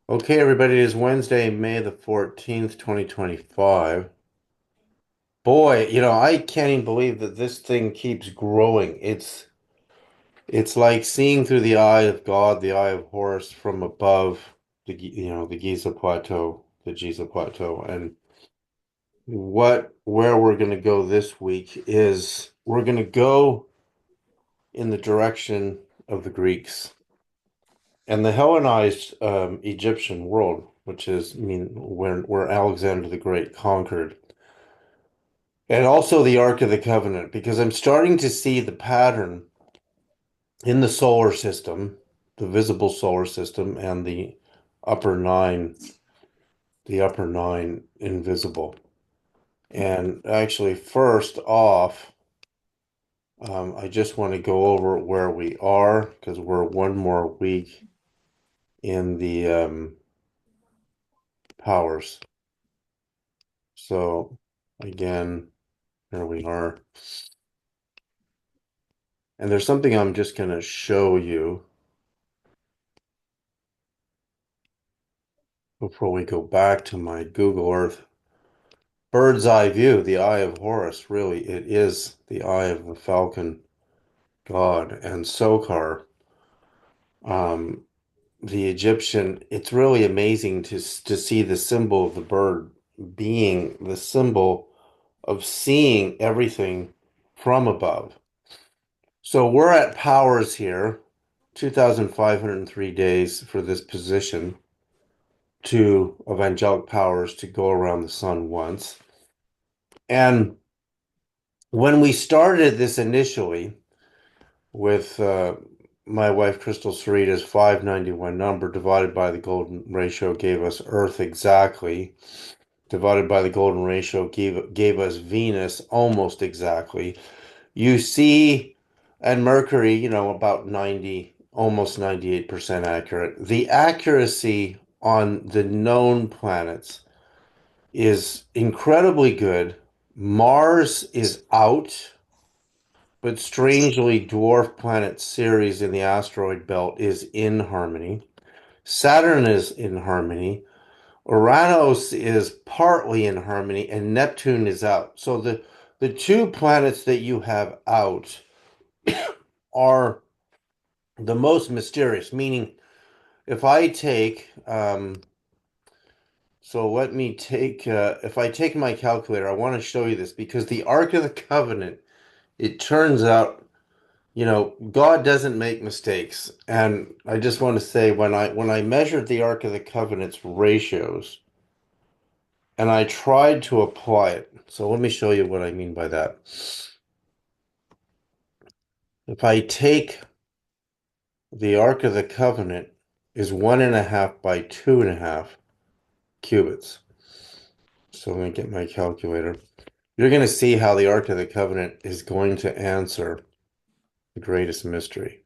Okay, everybody, it is Wednesday, May the 14th, 2025. Boy, I can't even believe that this thing keeps growing. It's like seeing through the eye of God, the eye of Horus from above the Giza Plateau, the Giza Plateau. And where we're going to go this week is we're going to go in the direction of the Greeks and the Hellenized Egyptian world, which is, I mean, where Alexander the Great conquered. And also the Ark of the Covenant, because I'm starting to see the pattern in the solar system, the visible solar system, and upper nine, the upper nine invisible. And actually, first off, I just want to go over where we are because we're one more week in the powers. So again, here we are. And there's something I'm just going to show you before we go back to my Google Earth bird's eye view, the eye of Horus. Really, it is the eye of the falcon god. And Sokar, um, the Egyptian, it's really amazing to see the symbol of the bird being the symbol of seeing everything from above. So we're at powers here, 2,503 days for this position of angelic powers to go around the sun once. And when we started this initially with my wife Crystal Sereda's 591 number divided by the golden ratio gave us Earth exactly. Divided by the golden ratio gave us Venus almost exactly. You see, and Mercury, about 90, almost 98% accurate. The accuracy on the known planets is incredibly good. Mars is out, but strangely, dwarf planet Ceres in the asteroid belt is in harmony. Saturn is in harmony. Uranus is partly in harmony, and Neptune is out. So the two planets that you have out are the most mysterious, meaning if I take so let me take if I take my calculator, I want to show you this because the Ark of the Covenant, it turns out, God doesn't make mistakes. And I just want to say when I measured the Ark of the Covenant's ratios and I tried to apply it. So let me show you what I mean by that. If I take the Ark of the Covenant is 1.5 by 2.5 cubits. So let me get my calculator. You're going to see how the Ark of the Covenant is going to answer the greatest mystery.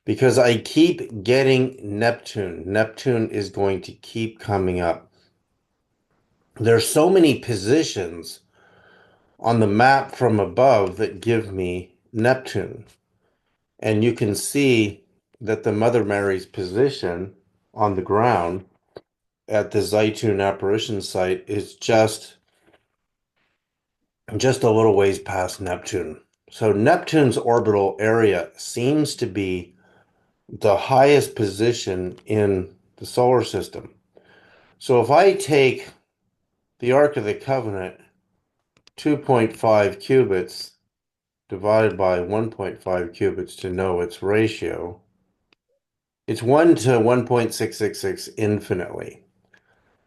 Because I keep getting Neptune. Neptune is going to keep coming up. There's so many positions on the map from above that give me Neptune. And you can see that the Mother Mary's position on the ground at the Zaytun apparition site is just a little ways past Neptune. So Neptune's orbital area seems to be the highest position in the solar system. So if I take the Ark of the Covenant, 2.5 cubits divided by 1.5 cubits to know its ratio, it's 1 to 1.666 infinitely.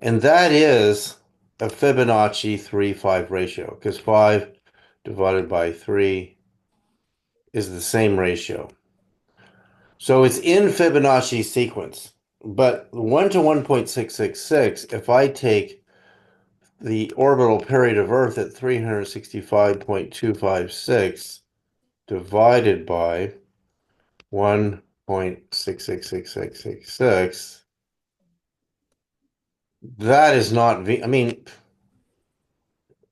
And that is a Fibonacci 3-5 ratio because 5 divided by 3 is the same ratio. So it's in Fibonacci sequence. But 1 to 1.666, if I take the orbital period of Earth at 365.256 divided by 1.666666, that is not, I mean,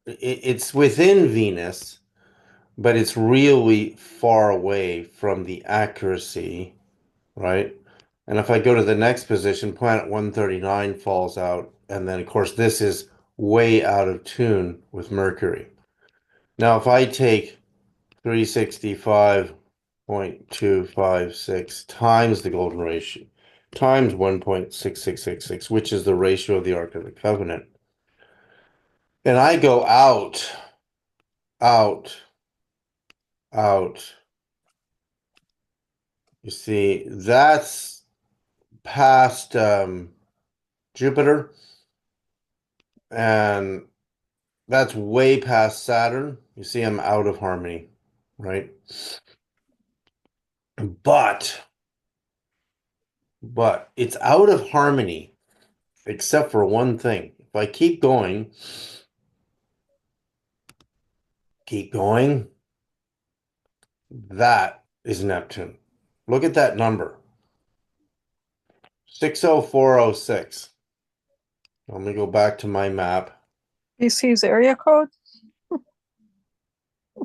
it's within Venus, but it's really far away from the accuracy, right? And if I go to the next position, planet 139 falls out. And then, of course, this is way out of tune with Mercury. Now, if I take 365.256 times the golden ratio times 1.6666, which is the ratio of the Ark of the Covenant, and I go out, out, out, you see, that's past Jupiter, and that's way past Saturn. You see, I'm out of harmony, right? But, but it's out of harmony, except for one thing. If I keep going, that is Neptune. Look at that number, 60406. Let me go back to my map. BC's area code?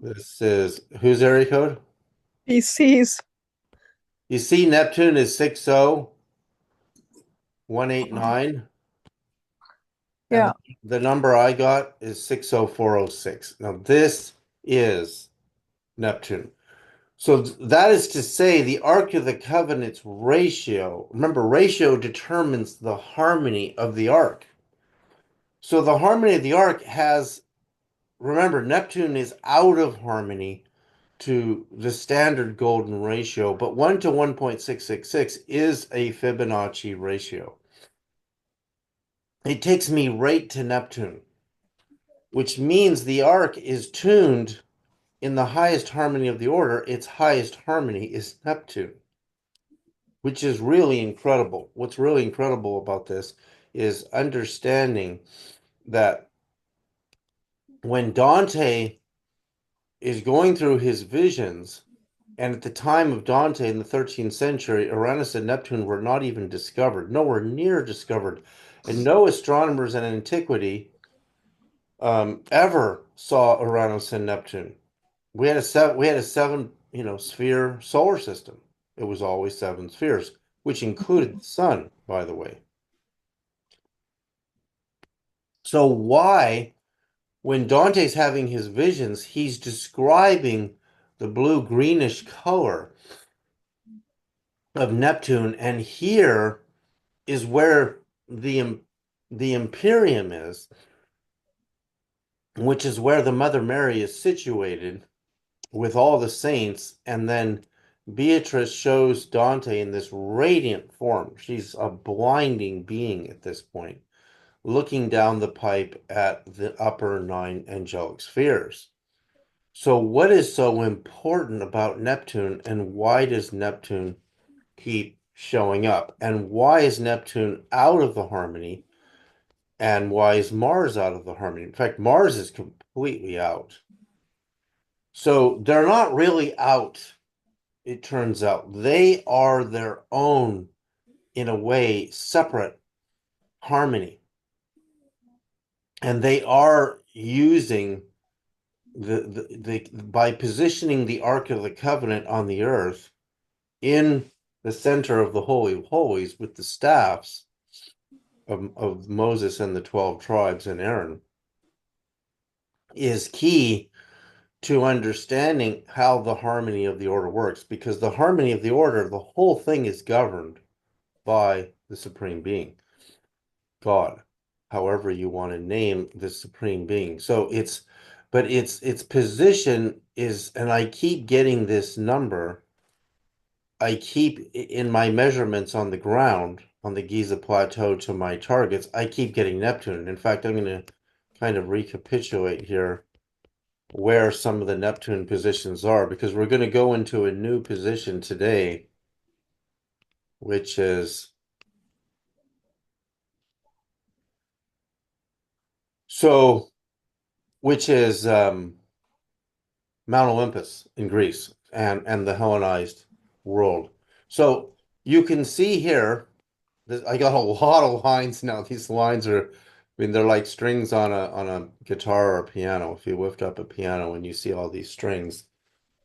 This is whose area code? BC's. You see, Neptune is 60189. And Yeah. the number I got is 60406. Now, this is Neptune. So that is to say, the Ark of the Covenant's ratio, remember, ratio determines the harmony of the Ark. So the harmony of the Ark has, remember, Neptune is out of harmony to the standard golden ratio, but 1 to 1.666 is a Fibonacci ratio. It takes me right to Neptune, which means the Ark is tuned in the highest harmony of the order. Its highest harmony is Neptune, which is really incredible. What's really incredible about this is understanding that when Dante is going through his visions, and at the time of Dante in the 13th century, Uranus and Neptune were not even discovered, nowhere near discovered, and no astronomers in antiquity ever saw Uranus and Neptune. We had a seven, sphere solar system. It was always seven spheres, which included the sun, by the way. So why, when Dante's having his visions, he's describing the blue greenish color of Neptune, and here is where the Imperium is, which is where the Mother Mary is situated with all the saints, and then Beatrice shows Dante in this radiant form. She's a blinding being at this point, looking down the pipe at the upper nine angelic spheres. So, what is so important about Neptune, and why does Neptune keep showing up? And why is Neptune out of the harmony? And why is Mars out of the harmony? In fact, Mars is completely out. So, they're not really out, it turns out. They are their own, in a way, separate harmony. And they are using by positioning the Ark of the Covenant on the earth in the center of the Holy of Holies with the staffs of Moses and the 12 tribes and Aaron is key to understanding how the harmony of the order works, because the harmony of the order, the whole thing is governed by the Supreme Being, God, however you want to name the Supreme Being. So but its position is, and I keep getting this number. I keep in my measurements on the ground on the Giza Plateau to my targets, I keep getting Neptune. In fact, I'm going to kind of recapitulate here where some of the Neptune positions are, because we're going to go into a new position today, which is which is Mount Olympus in Greece and the Hellenized world. So you can see here, I got a lot of lines now. These lines are, I mean, they're like strings on a guitar or a piano. If you lift up a piano and you see all these strings,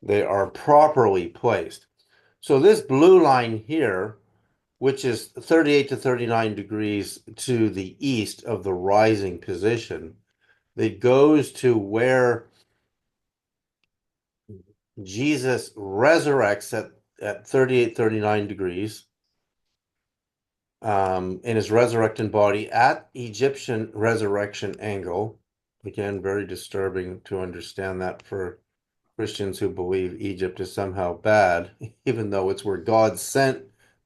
they are properly placed. So this blue line here which is 38 to 39 degrees to the east of the rising position, that goes to where Jesus resurrects at 38, 39 degrees in his resurrected body at Egyptian resurrection angle. Again, very disturbing to understand that for Christians who believe Egypt is somehow bad, even though it's where God sent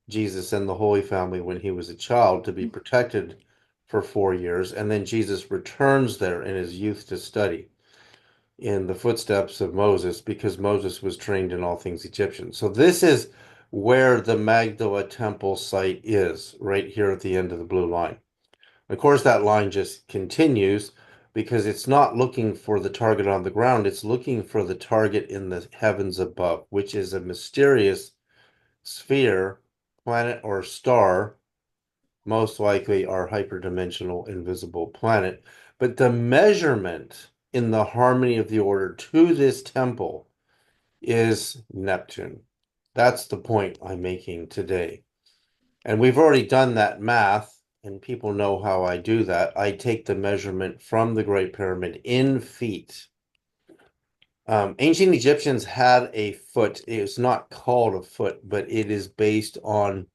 Jesus and the Holy Family when he was a child to be protected for 4 years. And then Jesus returns there in his youth to study in the footsteps of Moses because Moses was trained in all things Egyptian. So this is where the Magdala temple site is, right here at the end of the blue line. Of course, that line just continues because it's not looking for the target on the ground, it's looking for the target in the heavens above, which is a mysterious sphere, planet, or star, most likely our hyperdimensional invisible planet. But the measurement in the harmony of the order to this temple is Neptune. That's the point I'm making today. And we've already done that math, and people know how I do that. I take the measurement from the Great Pyramid in feet. Ancient Egyptians had a foot. It's not called a foot, but it is based on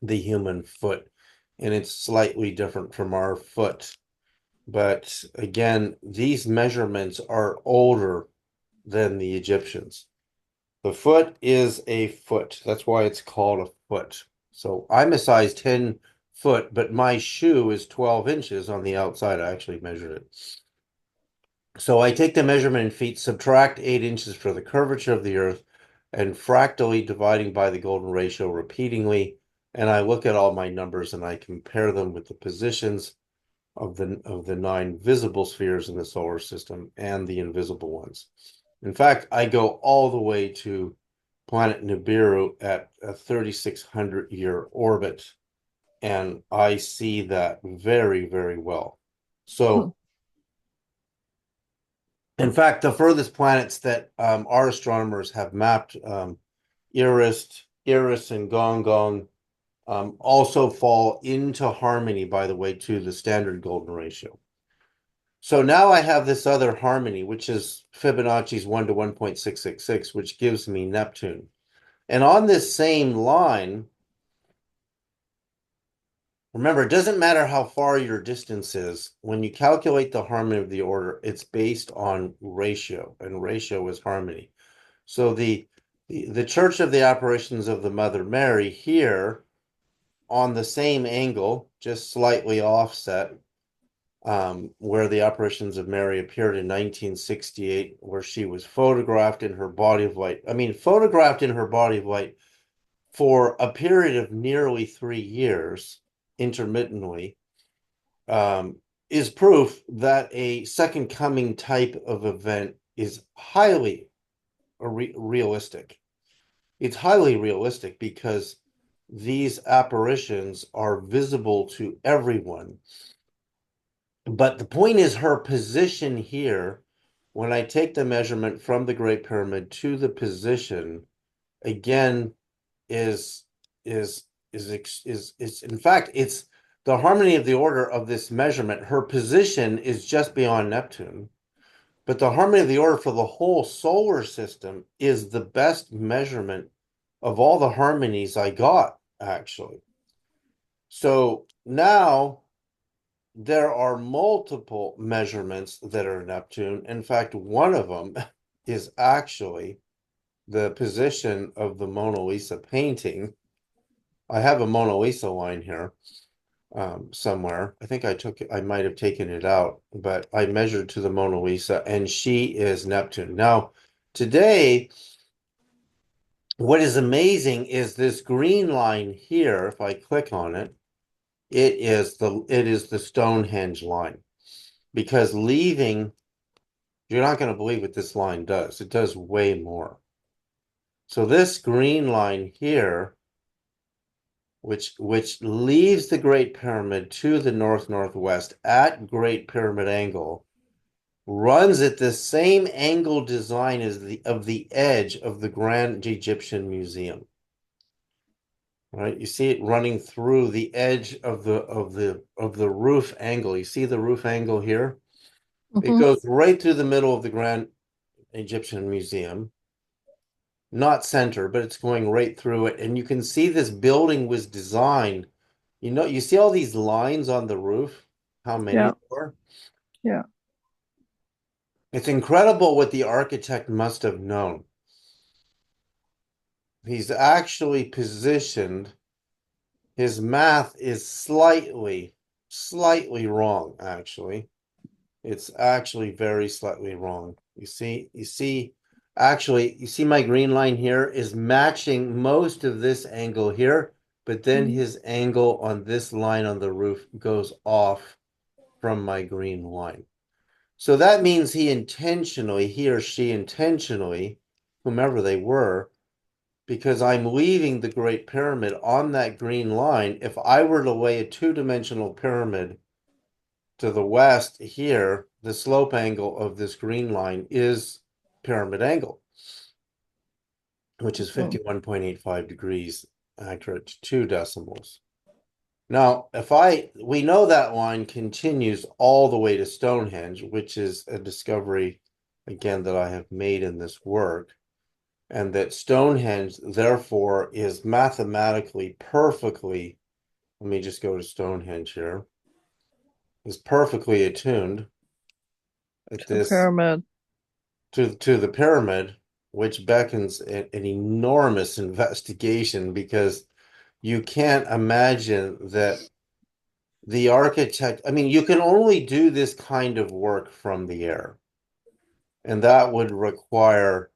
the human foot, and it's slightly different from our foot. But again, these measurements are older than the Egyptians. The foot is a foot. That's why it's called a foot. So I'm a size 10 foot, but my shoe is 12 inches on the outside. I actually measured it. So I take the measurement in feet, subtract 8 inches for the curvature of the earth, and fractally dividing by the golden ratio repeatedly. And I look at all my numbers and I compare them with the positions of the 9 visible spheres in the solar system and the invisible ones. In fact, I go all the way to planet Nibiru at a 3,600-year orbit, and I see that very, very well. Hmm. So, in fact, the furthest planets that our astronomers have mapped, Eris, and Gong Gong, also fall into harmony, by the way, to the standard golden ratio. So now I have this other harmony, which is Fibonacci's 1 to 1.666, which gives me Neptune. And on this same line, remember, it doesn't matter how far your distance is. When you calculate the harmony of the order, it's based on ratio, and ratio is harmony. So the Church of the Apparitions of the Mother Mary here on the same angle, just slightly offset, where the apparitions of Mary appeared in 1968, where she was photographed in her body of light. I mean, photographed in her body of light for a period of nearly 3 years, intermittently, is proof that a second coming type of event is highly realistic. It's highly realistic because these apparitions are visible to everyone. But the point is her position here, when I take the measurement from the Great Pyramid to the position, again, is in fact, it's the harmony of the order of this measurement. Her position is just beyond Neptune, but the harmony of the order for the whole solar system is the best measurement of all the harmonies I got, actually. So now there are multiple measurements that are Neptune. In fact, one of them is actually the position of the Mona Lisa painting. I have a Mona Lisa line here somewhere. I think I might have taken it out, but I measured to the Mona Lisa, and she is Neptune. Now, today, what is amazing is this green line here. If I click on it, it is the Stonehenge line, because leaving, you're not going to believe what this line does. It does way more. So this green line here, which leaves the Great Pyramid to the north-northwest at Great Pyramid angle, runs at the same angle design as the edge of the Grand Egyptian Museum. right? You see it running through the edge of the roof angle. You see the roof angle here? It Mm-hmm. goes right through the middle of the Grand Egyptian Museum. Not center, but it's going right through it. And you can see this building was designed. You see all these lines on the roof, how many Yeah. there were? Yeah. It's incredible what the architect must have known. He's actually positioned, his math is slightly wrong, actually. It's actually very slightly wrong. Actually, you see my green line here is matching most of this angle here, but then Mhm. his angle on this line on the roof goes off from my green line. So that means he or she intentionally, whomever they were, because I'm leaving the Great Pyramid on that green line. If I were to lay a two-dimensional pyramid to the west here, the slope angle of this green line is pyramid angle, which is Mhm. 51.85 degrees accurate to 2 decimals. Now, we know that line continues all the way to Stonehenge, which is a discovery, again, that I have made in this work, and that Stonehenge, therefore, is mathematically perfectly, let me just go to Stonehenge here, is perfectly attuned at The this pyramid. to the pyramid, which beckons an enormous investigation because you can't imagine that the architect, I mean, you can only do this kind of work from the air, and that would require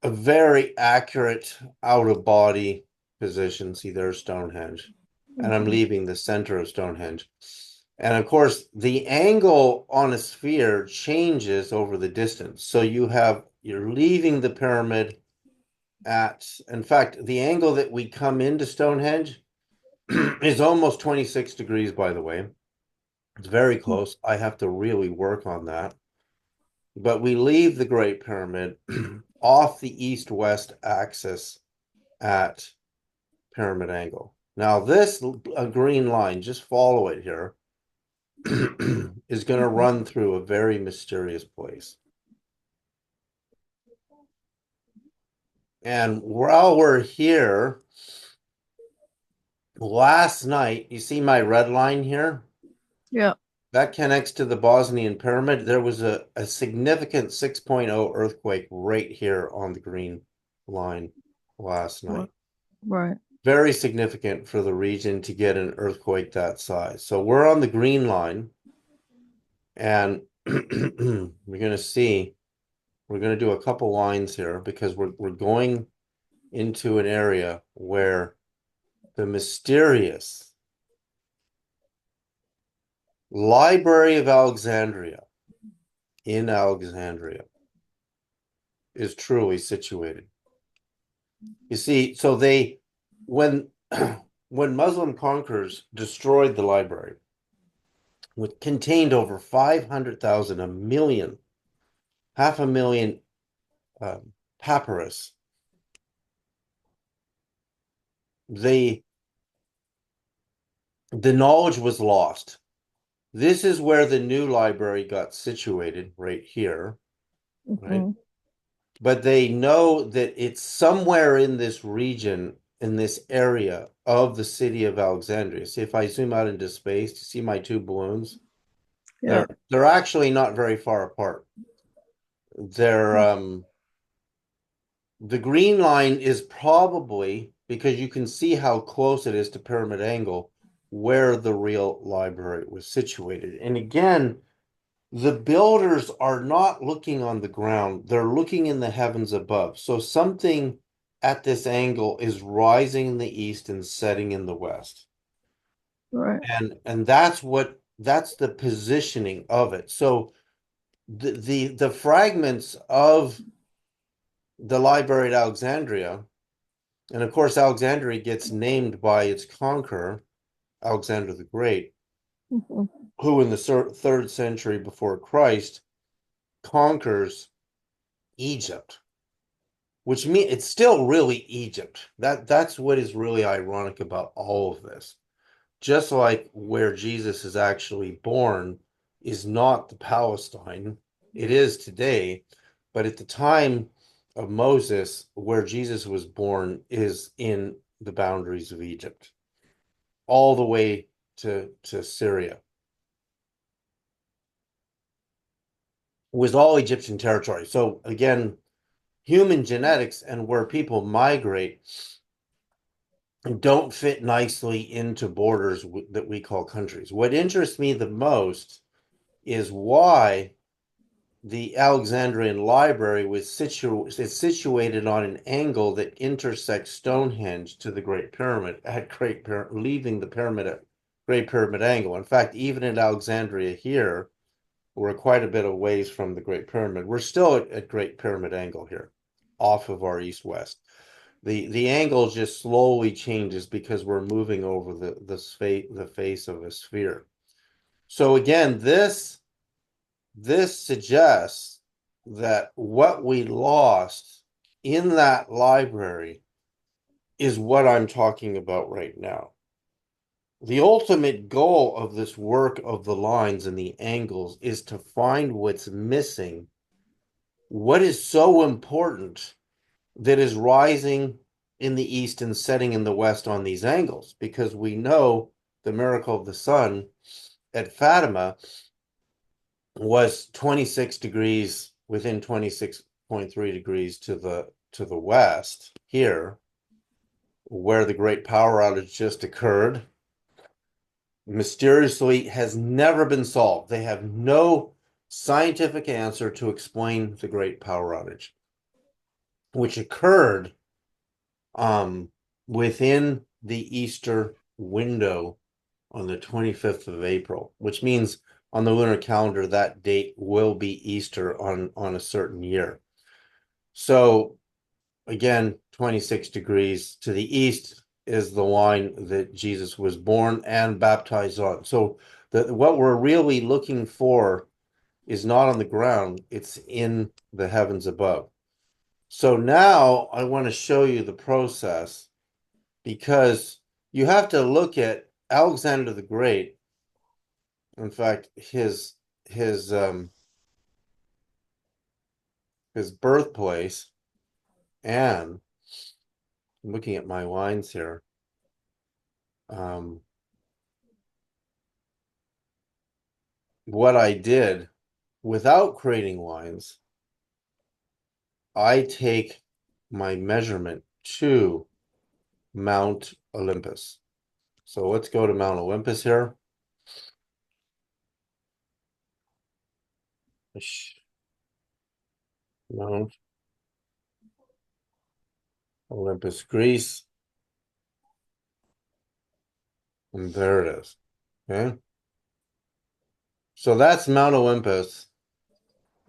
a very accurate out of body position. See, there's Stonehenge, and I'm Mhm. leaving the center of Stonehenge. And of course, the angle on a sphere changes over the distance. So you're leaving the pyramid in fact, the angle that we come into Stonehenge is almost 26 degrees, by the way. It's very close. I have to really work on that. But we leave the Great Pyramid off the east-west axis at pyramid angle. Now, this green line, just follow it here, is going to Mhm. run through a very mysterious place. And while we're here, last night, you see my red line here? Yeah. That connects to the Bosnian pyramid. There was a significant 6.0 earthquake right here on the green line last Right. night. Right. Very significant for the region to get an earthquake that size. So we're on the green line, and we're going to do a couple lines here because we're going into an area where the mysterious Library of Alexandria in Alexandria is truly situated. You see, so when when Muslim conquerors destroyed the library, which contained over 500,000, a million, half a million papyrus, they the knowledge was lost. This is where the new library got situated, right here, right? Mhm. But they know that it's somewhere in this region, in this area of the city of Alexandria. See, if I zoom out into space, you see my two balloons? Yeah. They're actually not very far apart. They're the green line is probably, because you can see how close it is to pyramid angle, where the real library was situated. And again, the builders are not looking on the ground, they're looking in the heavens above. So something at this angle is rising in the east and setting in the west. Right. And that's the positioning of it. So the fragments of the library at Alexandria, and of course Alexandria gets named by its conqueror, Alexander the Great, Mhm. who in the third century before Christ conquers Egypt, which means it's still really Egypt. That's what is really ironic about all of this. Just like where Jesus is actually born is not the Palestine, it is today, but at the time of Moses, where Jesus was born is in the boundaries of Egypt, all the way to Syria. It was all Egyptian territory. So again, human genetics and where people migrate don't fit nicely into borders that we call countries. What interests me the most is why the Alexandrian library is situated on an angle that intersects Stonehenge to the Great Pyramid at leaving the pyramid at Great Pyramid angle. In fact, even in Alexandria here, we're quite a bit of ways from the Great Pyramid. We're still at Great Pyramid angle here, off of our east-west. The angle just slowly changes because we're moving over the face of a sphere. So again, this suggests that what we lost in that library is what I'm talking about right now. The ultimate goal of this work of the lines and the angles is to find what's missing, what is so important that is rising in the east and setting in the west on these angles, because we know the miracle of the sun at Fatima was 26 degrees within 26.3 degrees to the west here, where the great power outage just occurred. Mysteriously has never been solved. They have no scientific answer to explain the great power outage, which occurred within the Easter window on the 25th of April, which means on the lunar calendar that date will be Easter on a certain year. So again, 26 degrees to the east is the line that Jesus was born and baptized on. So what we're really looking for is not on the ground, it's in the heavens above. So now I want to show you the process, because you have to look at Alexander the Great. In fact, his birthplace, and I'm looking at my lines here. What I did without creating lines, I take my measurement to Mount Olympus. So let's go to Mount Olympus here. Mount Olympus, Greece. And there it is. Okay. So that's Mount Olympus.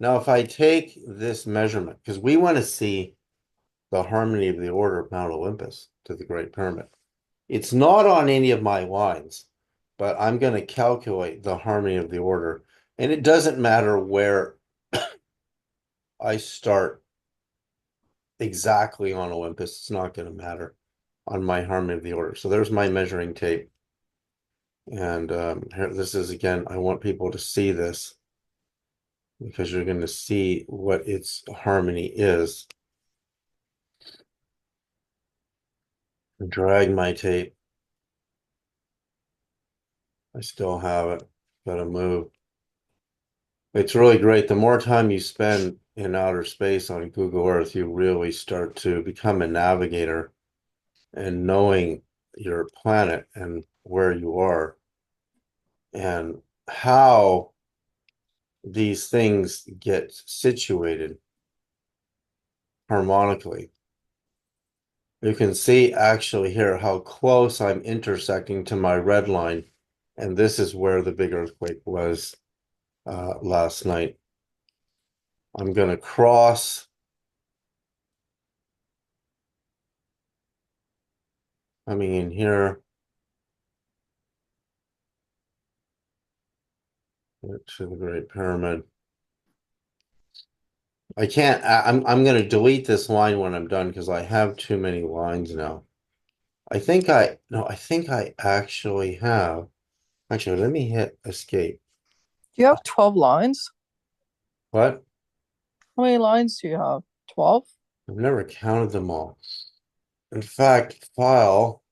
Now, if I take this measurement, because we want to see the harmony of the order of Mount Olympus to the Great Pyramid. It's not on any of my lines, but I'm going to calculate the harmony of the order. And it doesn't matter where I start exactly on Olympus. It's not going to matter on my harmony of the order. So there's my measuring tape. And here, this is, again, I want people to see this, because you're going to see what its harmony is. Drag my tape. I still have it. Gotta move. It's really great. The more time you spend in outer space on Google Earth, you really start to become a navigator and knowing your planet and where you are and how these things get situated harmonically. You can see actually here how close I'm intersecting to my red line. And this is where the big earthquake was last night. I'm going to cross coming in here to the Great Pyramid. I can't, I'm going to delete this line when I'm done because I have too many lines now. No, I think I actually have. Actually, let me hit escape. Do you have 12 lines? What? How many lines do you have? 12? I've never counted them all. In fact, file,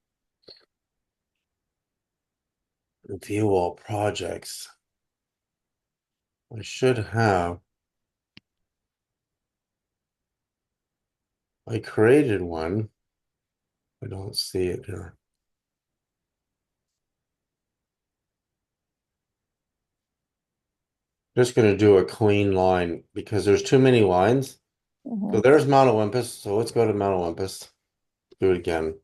view all projects. I should have. I created one. I don't see it here. Just going to do a clean line because there's too many lines. So Mm-hmm. there's Mount Olympus. So let's go to Mount Olympus. Do it again.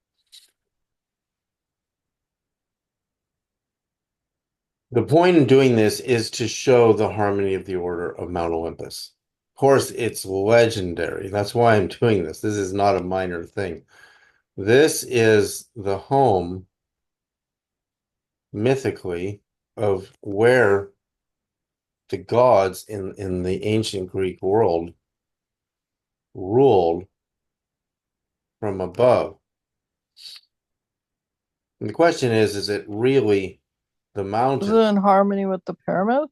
The point in doing this is to show the harmony of the order of Mount Olympus. Of course, it's legendary. That's why I'm doing this. This is not a minor thing. This is the home, mythically, of where the gods in the ancient Greek world ruled from above. And the question is it really the Is it mountain? in harmony with the pyramid?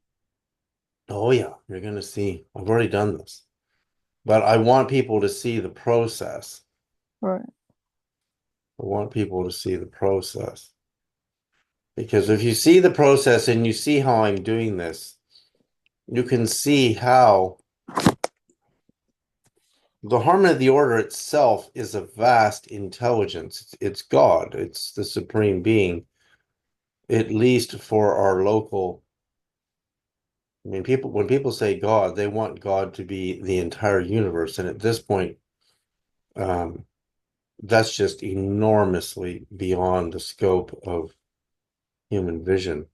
Oh yeah, you're gonna see. I've already done this. But I want people to see the process. Right. I want people to see the process. Because if you see the process and you see how I'm doing this, you can see how the harmony of the order itself is a vast intelligence. It's God, it's the supreme being, at least for our local. I mean, people, when people say God, they want God to be the entire universe. And at this point, um, that's just enormously beyond the scope of human vision.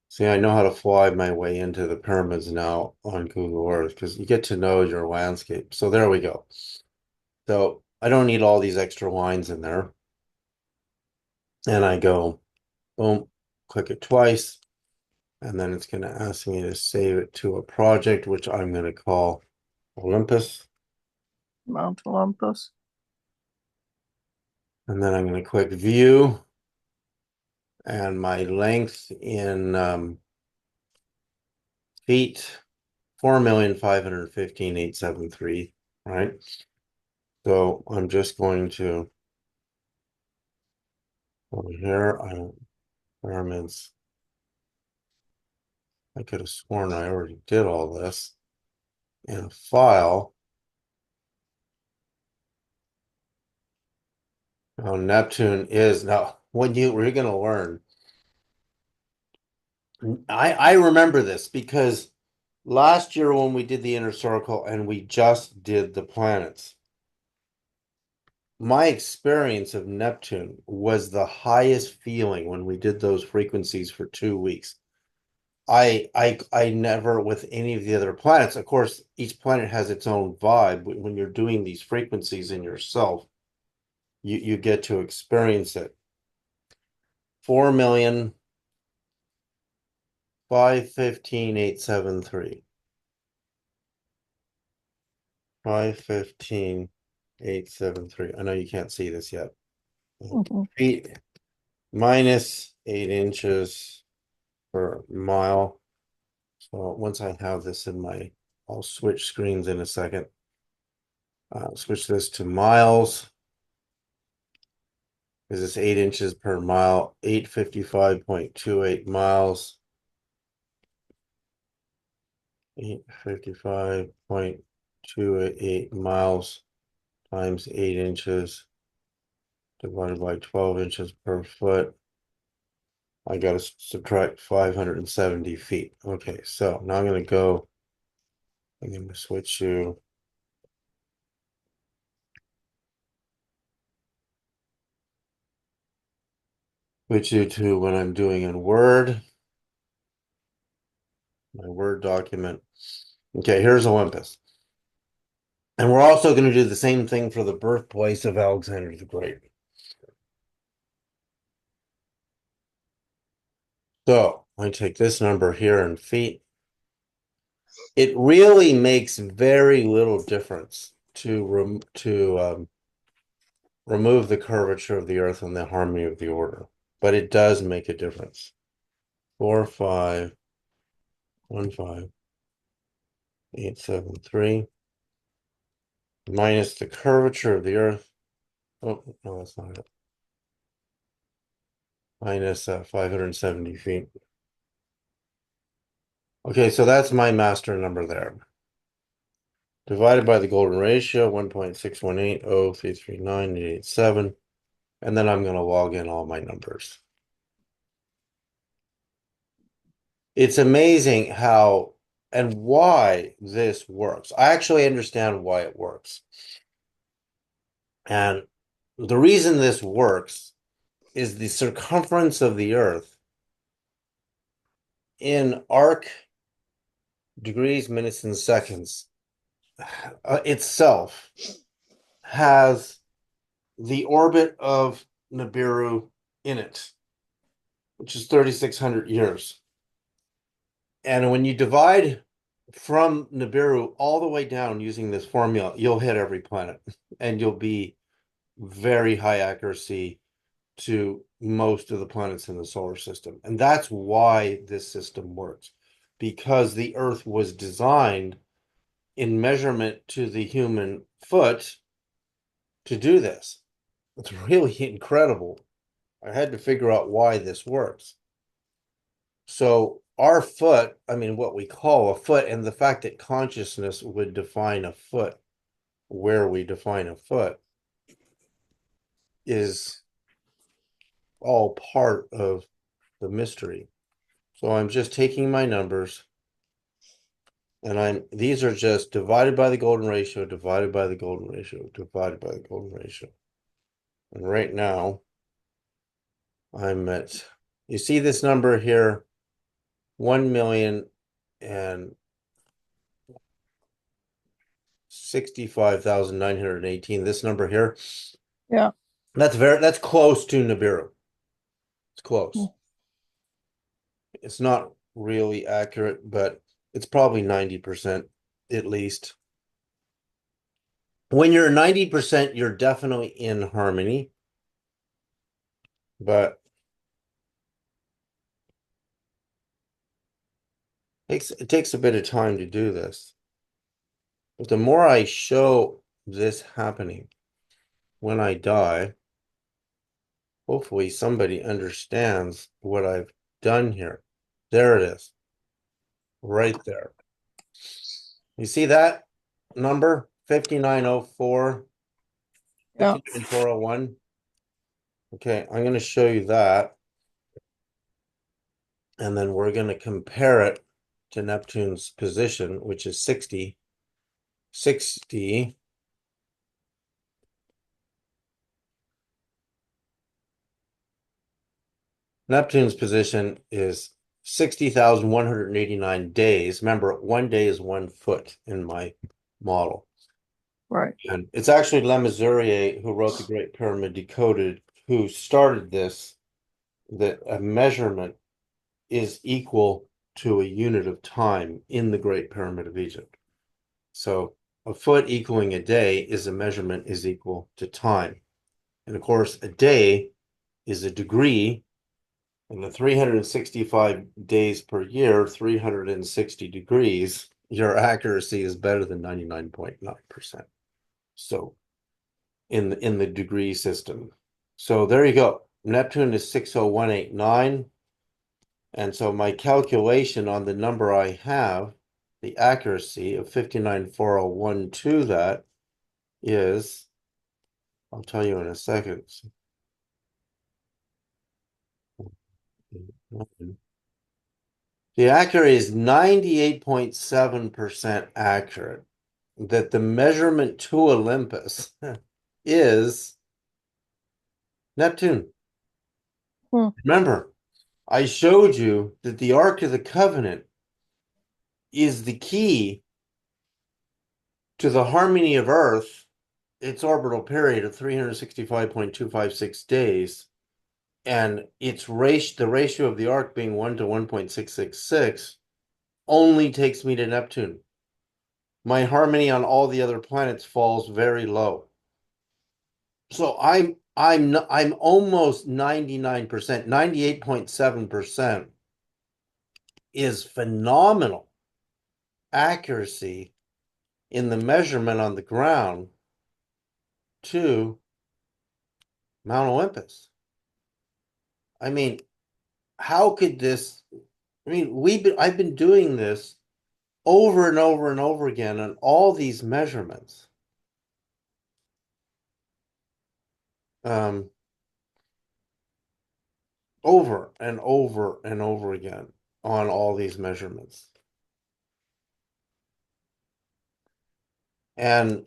See, I know how to fly my way into the pyramids now on Google Earth because you get to know your landscape. So there we go. So I don't need all these extra lines in there. And I go, boom, click it twice, and then it's going to ask me to save it to a project, which I'm going to call Olympus. Mount Olympus. And then I'm going to click view, and my length in feet, 4,515,873, right? So I'm just going to over here, pyramids. I could have sworn I already did all this in a file. Now Neptune is now when we're going to learn. I remember this because last year when we did the inner circle and we just did the planets, my experience of Neptune was the highest feeling when we did those frequencies for 2 weeks. I never with any of the other planets. Of course, each planet has its own vibe. When you're doing these frequencies in yourself, you get to experience it. 4,515,873. 515,873. I know you can't see this yet. Mm-hmm. Feet minus 8 inches per mile. So once I have this in my, I'll switch screens in a second. Switch this to miles. Is this 8 inches per mile? 855.28 miles. 855.28 miles times 8 inches divided by 12 inches per foot. I got to subtract 570 feet. Okay, so now I'm going to go. I'm going to switch you to what I'm doing in Word, my Word document. Okay, here's Olympus. And we're also going to do the same thing for the birthplace of Alexander the Great. So I take this number here in feet, it really makes very little difference to remove the curvature of the Earth and the harmony of the order, but it does make a difference. 4515873 minus the curvature of the Earth. Oh, no, that's not it. Minus 570 feet. Okay, so that's my master number there. Divided by the golden ratio, 1.618033987. And then I'm going to log in all my numbers. It's amazing how and why this works. I actually understand why it works. And the reason this works is the circumference of the Earth in arc degrees, minutes, and seconds itself has the orbit of Nibiru in it, which is 3,600 years. And when you divide from Nibiru all the way down using this formula, you'll hit every planet and you'll be very high accuracy to most of the planets in the solar system. And that's why this system works, because the Earth was designed in measurement to the human foot to do this. It's really incredible. I had to figure out why this works. So our foot, I mean, what we call a foot, and the fact that consciousness would define a foot, where we define a foot, is all part of the mystery. So I'm just taking my numbers, and these are just divided by the golden ratio, divided by the golden ratio, divided by the golden ratio. And right now, I'm at, you see this number here, 1,065,918. This number here, Yeah. that's close to Nibiru. It's close. Mm. It's not really accurate, but it's probably 90% at least. When you're 90%, you're definitely in harmony, but it takes a bit of time to do this. But the more I show this happening when I die, hopefully somebody understands what I've done here. There it is, right there. You see that number? 5904, Yeah. 59401. Okay, I'm going to show you that. And then we're going to compare it to Neptune's position, which is 60. 60. Neptune's position is 60,189 days. Remember, 1 day is 1 foot in my model. Right. And it's actually Le Mesurier who wrote the Great Pyramid Decoded, who started this, that a measurement is equal to a unit of time in the Great Pyramid of Egypt. So a foot equaling a day is a measurement is equal to time. And of course, a day is a degree, and the 365 days per year, 360 degrees, your accuracy is better than 99.9%. So in the degree system. So there you go. Neptune is 60189. And so my calculation on the number I have, the accuracy of 594012, that is, I'll tell you in a second. The accuracy is 98.7% accurate. That the measurement to Olympus is Neptune. Hmm. Remember, I showed you that the Ark of the Covenant is the key to the harmony of Earth, its orbital period of 365.256 days, and its the ratio of the Ark being 1 to 1.666. only takes me to Neptune. My harmony on all the other planets falls very low. So I'm almost 99%, 98.7% is phenomenal accuracy in the measurement on the ground to Mount Olympus. I mean, how could this? I mean, I've been doing this over and over and over again on all these measurements. Um, Over and over and over again on all these measurements. And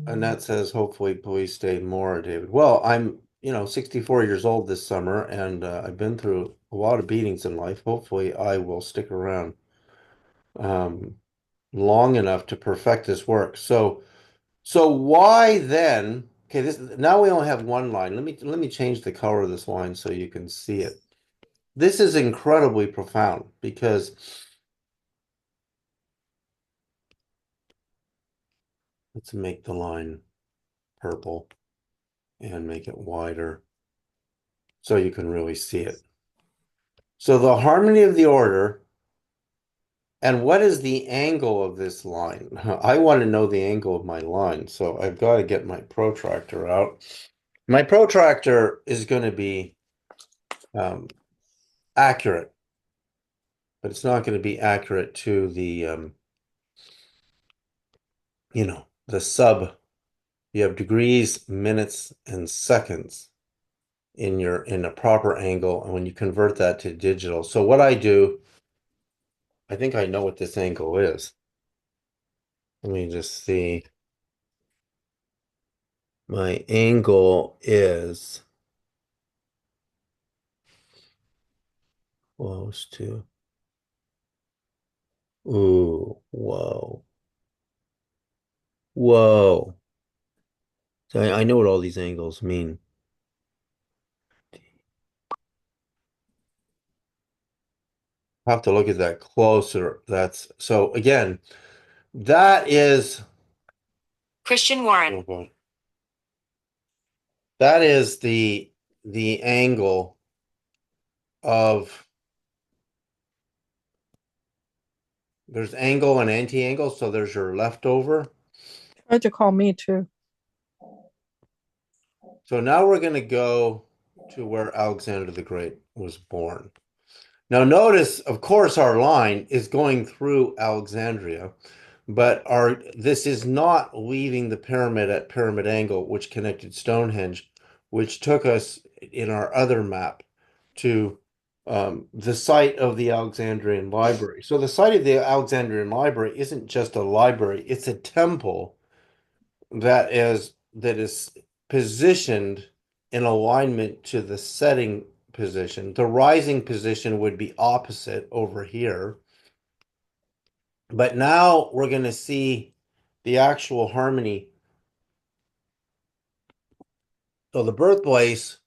Annette says, hopefully police stay more, David. Well, I'm, 64 years old this summer, and I've been through a lot of beatings in life. Hopefully I will stick around um, long enough to perfect this work. So why then? Okay, this now we only have one line. Let me change the color of this line so you can see it. This is incredibly profound because let's make the line purple and make it wider so you can really see it. So the harmony of the order, and what is the angle of this line? I want to know the angle of my line, so I've got to get my protractor out. My protractor is going to be accurate, but it's not going to be accurate to the, the sub. You have degrees, minutes, and seconds in a proper angle, and when you convert that to digital. So what I do, I think I know what this angle is. Let me just see. My angle is close to. Ooh, whoa. Whoa. So I know what all these angles mean. I have to look at that closer. That's so again, that is Christian Warren. oh boy. That is the angle of there's angle and anti-angle, so there's your leftover. Tried to call me too. So now we're going to go to where Alexander the Great was born. Now notice, of course, our line is going through Alexandria, but this is not leaving the pyramid at pyramid angle, which connected Stonehenge, which took us in our other map to the site of the Alexandrian Library. So the site of the Alexandrian Library isn't just a library, it's a temple that is positioned in alignment to the setting position. The rising position would be opposite over here. But now we're going to see the actual harmony. So the birthplace,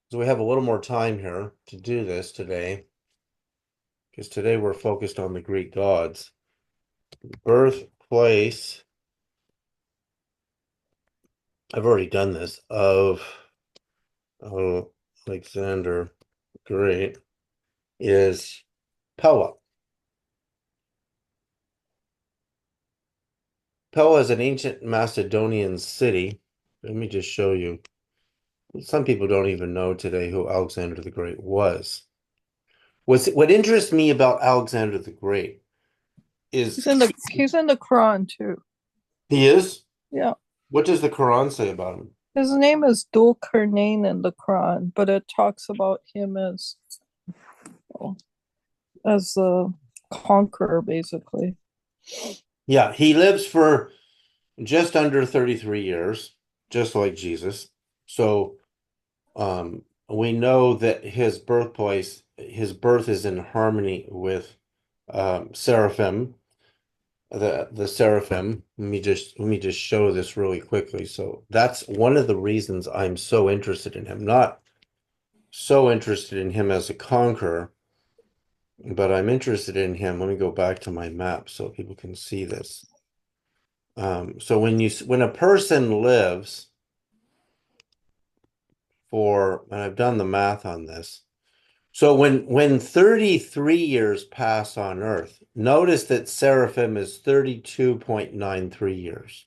so we have a little more time here to do this today, because today we're focused on the Greek gods. Birthplace, I've already done this, of Alexander Great is Pella. Pella is an ancient Macedonian city. Let me just show you. Some people don't even know today who Alexander the Great was. What interests me about Alexander the Great is He's in the Quran too. he is. Yeah. What does the Quran say about him? His name is Dul Karnain in the Quran, but it talks about him as a conqueror, basically. Yeah, he lives for just under 33 years, just like Jesus. So we know that his birthplace, his birth is in harmony with seraphim, the seraphim. Let me just show this really quickly. So that's one of the reasons I'm so interested in him. Not so interested in him as a conqueror, but I'm interested in him. Let me go back to my map so people can see this. So when a person lives for, and I've done the math on this. So when 33 years pass on Earth, notice that Seraphim is 32.93 years,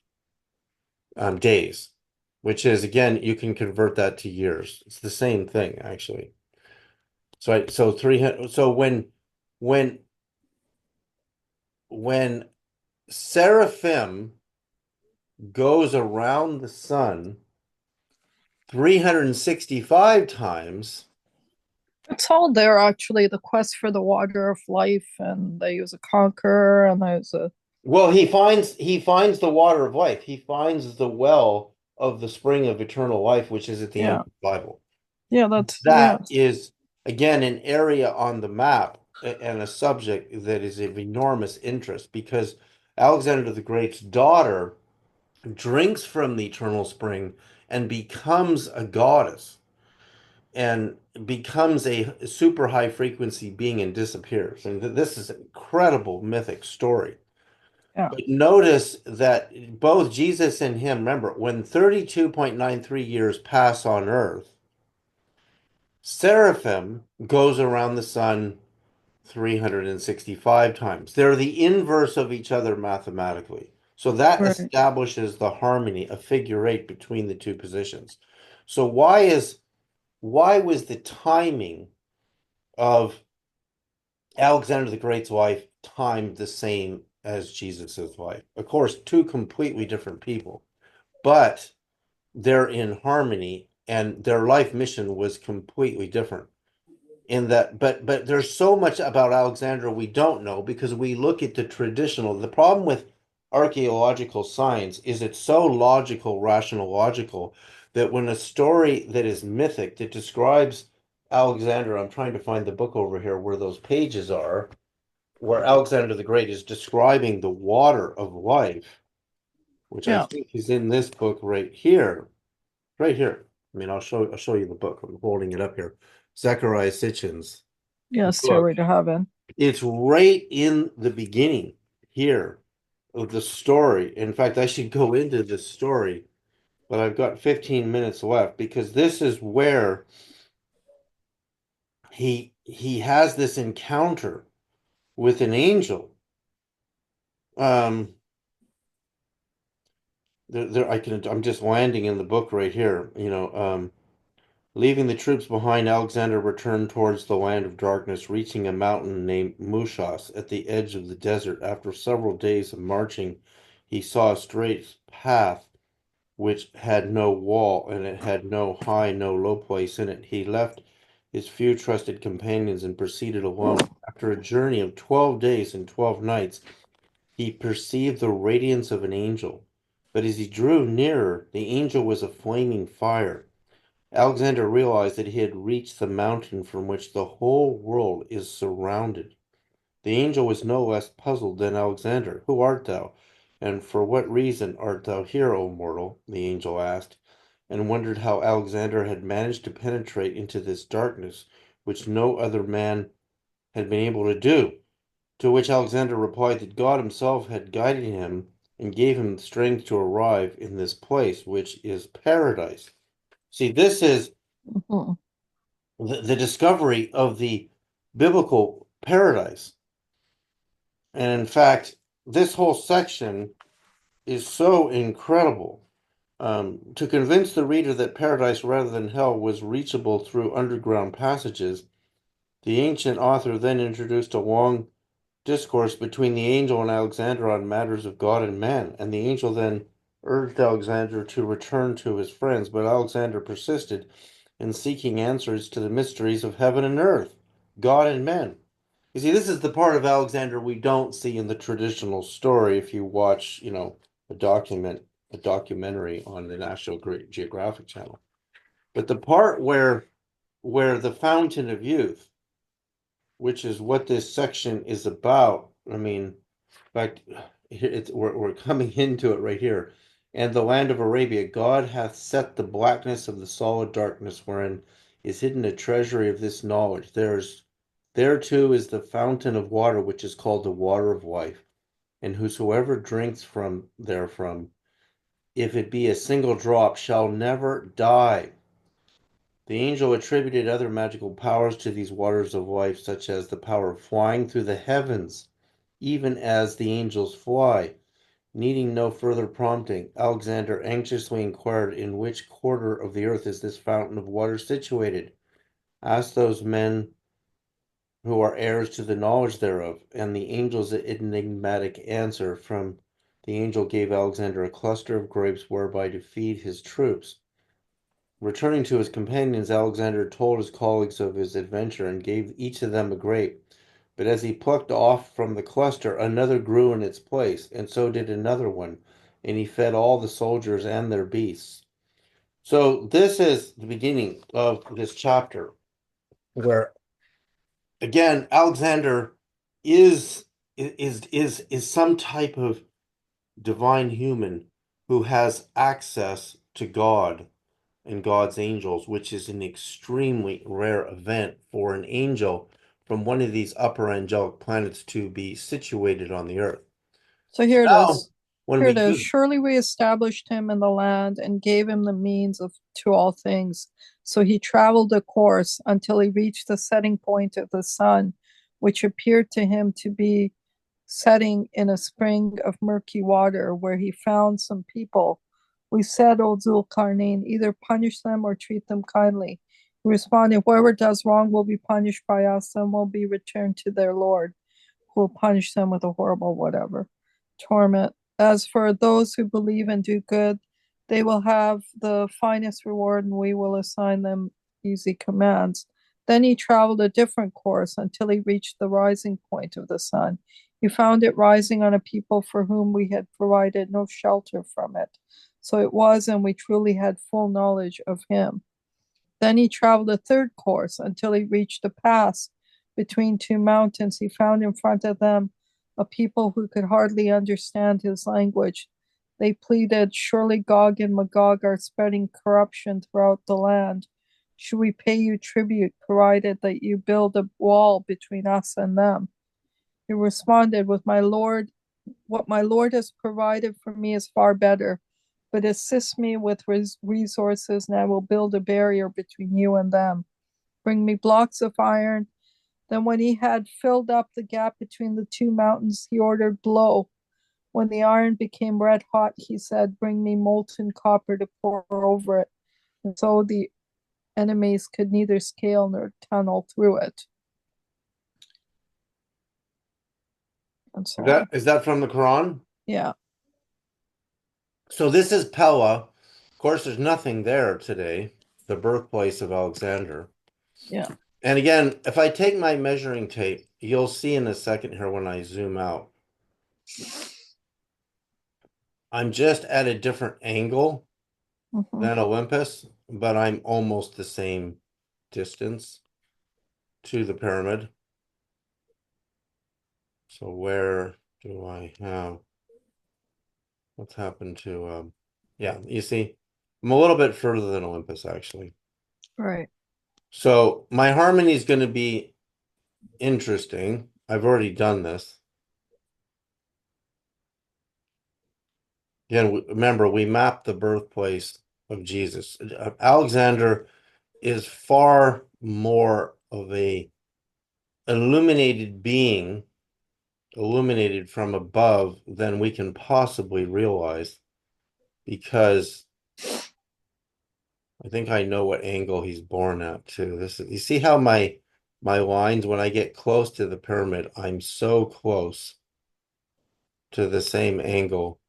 days, which is, again, you can convert that to years. It's the same thing, actually. So 300. So when when Seraphim goes around the sun 365 times. It's all there actually. The quest for the water of life, and they use a conqueror, and there's a Well, he finds the water of life. He finds the well of the spring of eternal life, which is at the end yeah, of the Bible. yeah, that's That yes, is, again, an area on the map and a subject that is of enormous interest because Alexander the Great's daughter drinks from the eternal spring and becomes a goddess and becomes a super high frequency being and disappears. And this is an incredible mythic story. yeah, But notice that both Jesus and him, remember, when 32.93 years pass on Earth, Seraphim goes around the sun 365 times. They're the inverse of each other mathematically. So that right. establishes the harmony, a figure eight between the two positions. So why was the timing of Alexander the Great's wife timed the same as Jesus's wife? Of course, two completely different people, but they're in harmony and their life mission was completely different in that, but there's so much about Alexandra we don't know because we look at the traditional. The problem with archaeological science is it's so logical, rational, logical that when a story that is mythic that describes Alexandra, I'm trying to find the book over here where those pages are, where Alexander the Great is describing the water of life, which I Yeah, think is in this book right here. Right here. I mean, I'll show you the book. I'm holding it up here. Zechariah Sitchin's yeah, book. Stairway to Heaven. It's right in the beginning here of the story. In fact, I should go into this story, but I've got 15 minutes left because this is where he has this encounter with an angel. Um, I'm just landing in the book right here. Leaving the troops behind, Alexander returned towards the land of darkness, reaching a mountain named Mushas at the edge of the desert. After several days of marching, he saw a straight path which had no wall, and it had no high, no low place in it. He left his few trusted companions and proceeded alone. After a journey of 12 days and 12 nights, he perceived the radiance of an angel. But as he drew nearer, the angel was a flaming fire. Alexander realized that he had reached the mountain from which the whole world is surrounded. The angel was no less puzzled than Alexander. Who art thou? And for what reason art thou here, O mortal? The angel asked, and wondered how Alexander had managed to penetrate into this darkness, which no other man had been able to do. To which Alexander replied that God himself had guided him and gave him strength to arrive in this place, which is paradise. See, this is Mhm. the discovery of the biblical paradise. And in fact, this whole section is so incredible. To convince the reader that paradise rather than hell was reachable through underground passages, the ancient author then introduced a long discourse between the angel and Alexander on matters of God and man, and the angel then urged Alexander to return to his friends, but Alexander persisted in seeking answers to the mysteries of heaven and earth, God and men. You see, this is the part of Alexander we don't see in the traditional story if you watch, a documentary on the National Geographic Channel. But the part where the fountain of youth, which is what this section is about. I mean, in fact, we're coming into it right here. And the land of Arabia, God hath set the blackness of the solid darkness wherein is hidden a treasury of this knowledge. There too is the fountain of water, which is called the water of life, and whosoever drinks from therefrom, if it be a single drop, shall never die. The angel attributed other magical powers to these waters of life, such as the power of flying through the heavens, even as the angels fly. Needing no further prompting, Alexander anxiously inquired, in which quarter of the earth is this fountain of water situated? Ask those men who are heirs to the knowledge thereof. And the angel's enigmatic answer from the angel gave Alexander a cluster of grapes whereby to feed his troops. Returning to his companions, Alexander told his colleagues of his adventure and gave each of them a grape. But as he plucked off from the cluster, another grew in its place, and so did another one, and he fed all the soldiers and their beasts. So this is the beginning of this chapter, where again Alexander is some type of divine human who has access to God and God's angels, which is an extremely rare event for an angel from one of these upper angelic planets to be situated on the earth. So here it Now, is. when Here we it is. do, Surely we established him in the land and gave him the means of to all things. So he traveled a course until he reached the setting point of the sun, which appeared to him to be setting in a spring of murky water, where he found some people. We said, O Zulkarnain, either punish them or treat them kindly. He responded, whoever does wrong will be punished by us and will be returned to their Lord, who will punish them with a horrible whatever torment. As for those who believe and do good, they will have the finest reward, and we will assign them easy commands. Then he traveled a different course until he reached the rising point of the sun. He found it rising on a people for whom we had provided no shelter from it. So it was, and we truly had full knowledge of him. Then he traveled a third course until he reached a pass between two mountains. He found in front of them a people who could hardly understand his language. They pleaded, surely Gog and Magog are spreading corruption throughout the land. Should we pay you tribute, provided that you build a wall between us and them? He responded, with my Lord, what my Lord has provided for me is far better, but assist me with resources, and I will build a barrier between you and them. Bring me blocks of iron. Then, when he had filled up the gap between the two mountains, he ordered blow. When the iron became red hot, he said, bring me molten copper to pour over it. And so the enemies could neither scale nor tunnel through it. And so on. is that from the Quran? Yeah. So this is Pella. Of course, there's nothing there today, the birthplace of Alexander. Yeah. And again, if I take my measuring tape, you'll see in a second here when I zoom out, I'm just at a different angle than Olympus, but I'm almost the same distance to the pyramid. So where do I have, what's happened to, yeah, you see, I'm a little bit further than Olympus, actually. Right. So my harmony is going to be interesting. I've already done this. Again, remember, we mapped the birthplace of Jesus. Alexander is far more of a illuminated being, illuminated from above than we can possibly realize, because I think I know what angle he's born at too. This is, you see how my lines, when I get close to the pyramid, I'm so close to the same angle.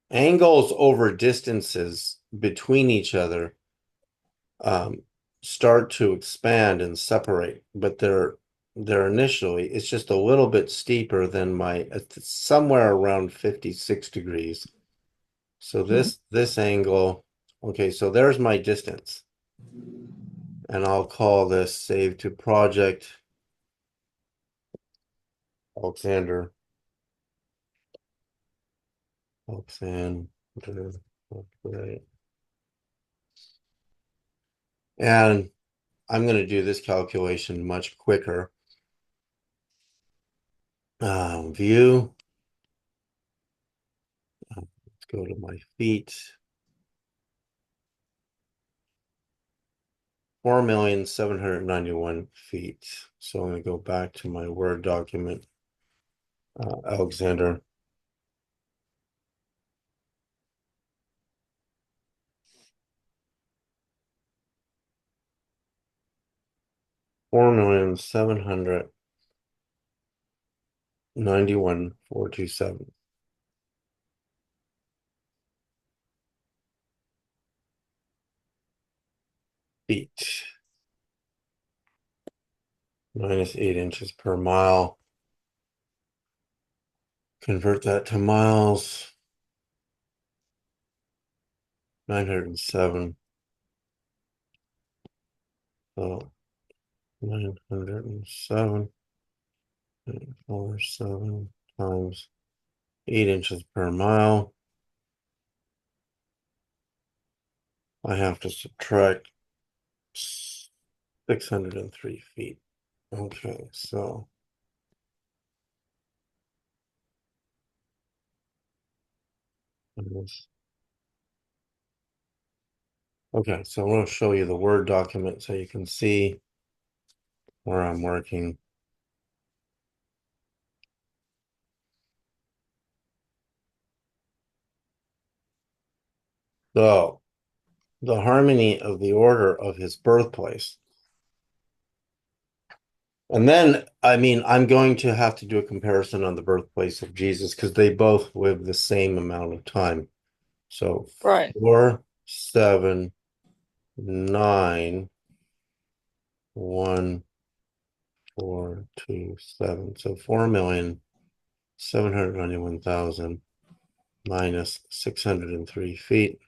Angles over distances between each other start to expand and separate, but they're initially, it's just a little bit steeper than my, somewhere around 56 degrees. So this angle, okay, so there's my distance. And I'll call this save to project Alexander. Alexander. Okay. And I'm going to do this calculation much quicker. View. Let's go to my feet. 4,791 feet. So I'm going to go back to my Word document. Alexander. $4,791,427 feet. Minus 8 inches per mile. Convert that to miles. 907. So 907 7 times 8 inches per mile. I have to subtract 603 feet. Okay, so okay, so I'm going to show you the Word document so you can see where I'm working. So the harmony of the order of his birthplace. And then, I mean, I'm going to have to do a comparison on the birthplace of Jesus because they both live the same amount of time. So Right. 4, 7, 9, 1, 4, 2, 7. So 4,791,000 minus 603 feet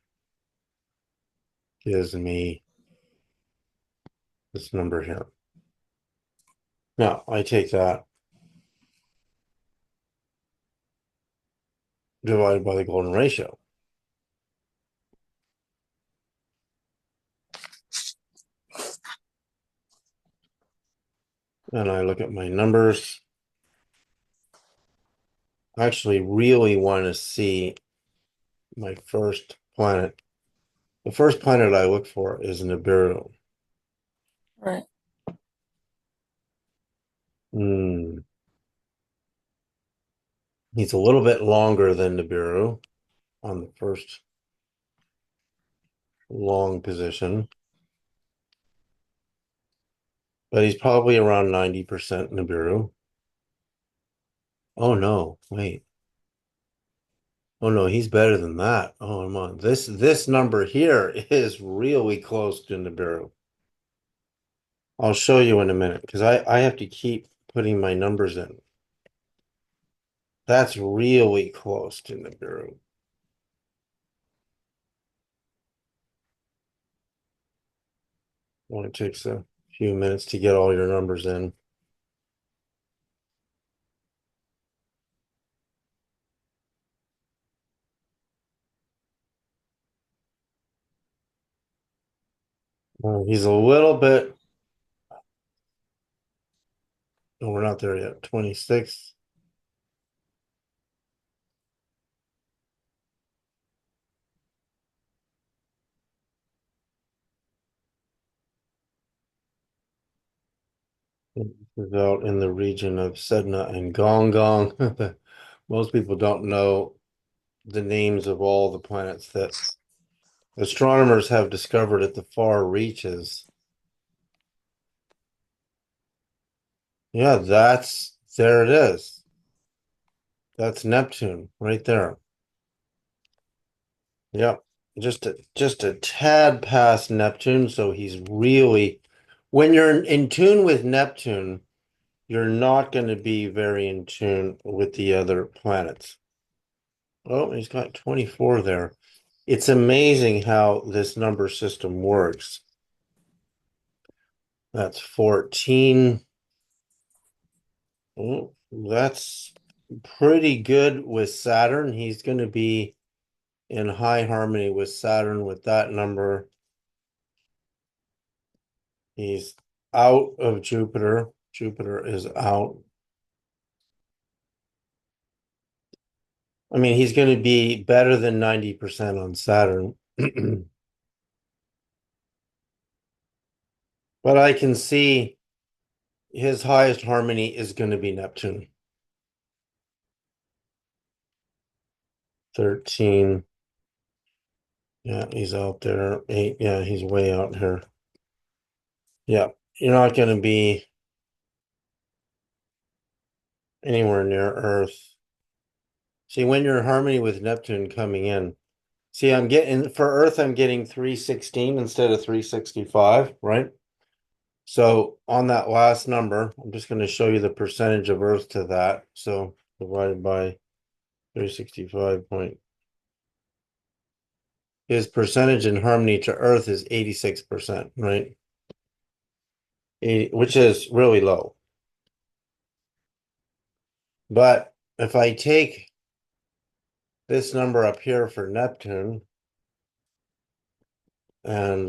gives me this number here. Now I take that divided by the golden ratio. And I look at my numbers. I actually really want to see my first planet. The first planet I look for is Nibiru. Right. He's a little bit longer than Nibiru on the first long position. But he's probably around 90% Nibiru. Oh no, wait. Oh no, he's better than that. Oh, come on. This number here is really close to Nibiru. I'll show you in a minute because I have to keep putting my numbers in. That's really close to Nibiru. Only takes a few minutes to get all your numbers in. He's a little bit. No, we're not there yet. 26. Is out in the region of Sedona and Gong. Most people don't know the names of all the planets that astronomers have discovered at the far reaches. Yeah, there it is. That's Neptune right there. Yep. Just a tad past Neptune, so he's really when you're in tune with Neptune, you're not going to be very in tune with the other planets. Oh, he's got 24 there. It's amazing how this number system works. That's 14. Oh, that's pretty good with Saturn. He's going to be in high harmony with Saturn with that number. He's out of Jupiter. Jupiter is out. I mean, he's going to be better than 90% on Saturn. But I can see his highest harmony is going to be Neptune. 13. Yeah, he's out there. 8. Yeah, he's way out here. Yeah, you're not going to be anywhere near Earth. See, when you're in harmony with Neptune coming in, see, I'm getting, for Earth, I'm getting 316 instead of 365, right? So on that last number, I'm just going to show you the percentage of Earth to that. So divided by 365 point. His percentage in harmony to Earth is 86%, right? 80, which is really low. But if I take this number up here for Neptune, and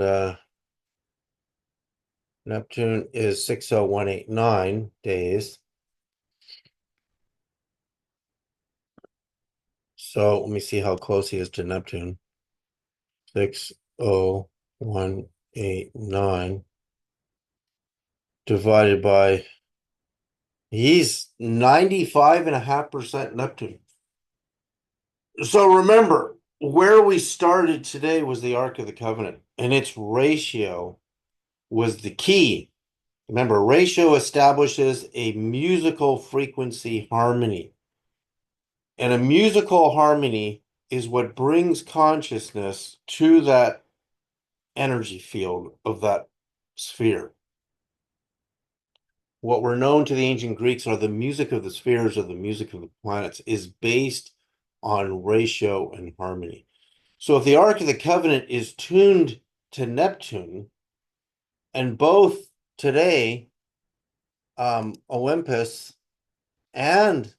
Neptune is 60189 days. So let me see how close he is to Neptune. 60189 divided by, he's 95.5% Neptune. So remember, where we started today was the Ark of the Covenant, and its ratio was the key. Remember, ratio establishes a musical frequency harmony. And a musical harmony is what brings consciousness to that energy field of that sphere. What were known to the ancient Greeks are the music of the spheres or the music of the planets is based on ratio and harmony. So if the Ark of the Covenant is tuned to Neptune, and both today, Olympus and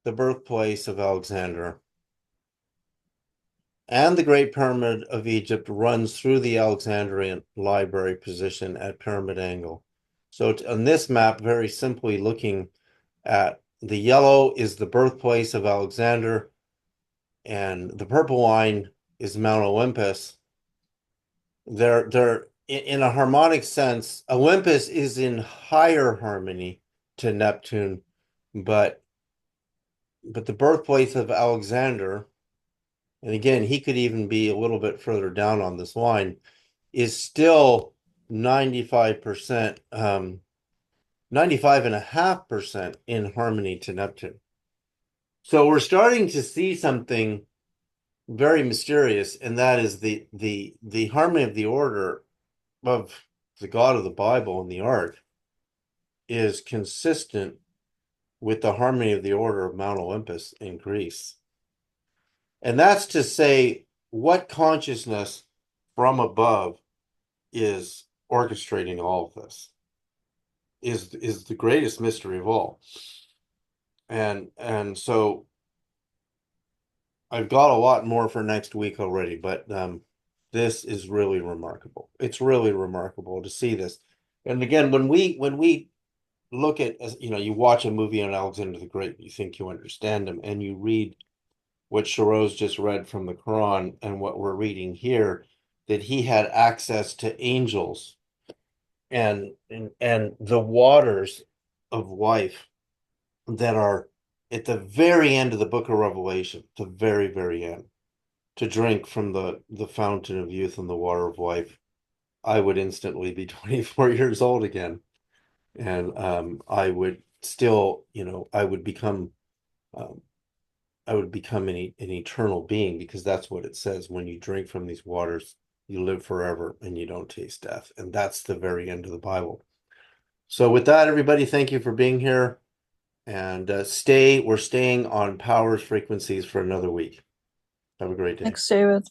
the birthplace of Alexander and the Great Pyramid of Egypt runs through the Alexandrian library position at pyramid angle. So on this map, very simply looking at the yellow is the birthplace of Alexander, and the purple line is Mount Olympus. They're in a harmonic sense. Olympus is in higher harmony to Neptune, but the birthplace of Alexander, and again, he could even be a little bit further down on this line, is still 95%, 95.5% in harmony to Neptune. So we're starting to see something very mysterious, and that is the harmony of the order of the God of the Bible and the Ark is consistent with the harmony of the order of Mount Olympus in Greece. And that's to say, what consciousness from above is orchestrating all of this is the greatest mystery of all. And so I've got a lot more for next week already, but this is really remarkable. It's really remarkable to see this. And again, when we look at, you know, you watch a movie on Alexander the Great, you think you understand him, and you read what Sharoz just read from the Quran and what we're reading here, that he had access to angels and the waters of life that are at the very end of the book of Revelation, the very, very end, to drink from the fountain of youth and the water of life. I would instantly be 24 years old again. And I would still, you know, I would become an eternal being, because that's what it says. When you drink from these waters, you live forever and you don't taste death. And that's the very end of the Bible. So with that, everybody, thank you for being here. And we're staying on powers frequencies for another week. Have a great day. Thanks, David.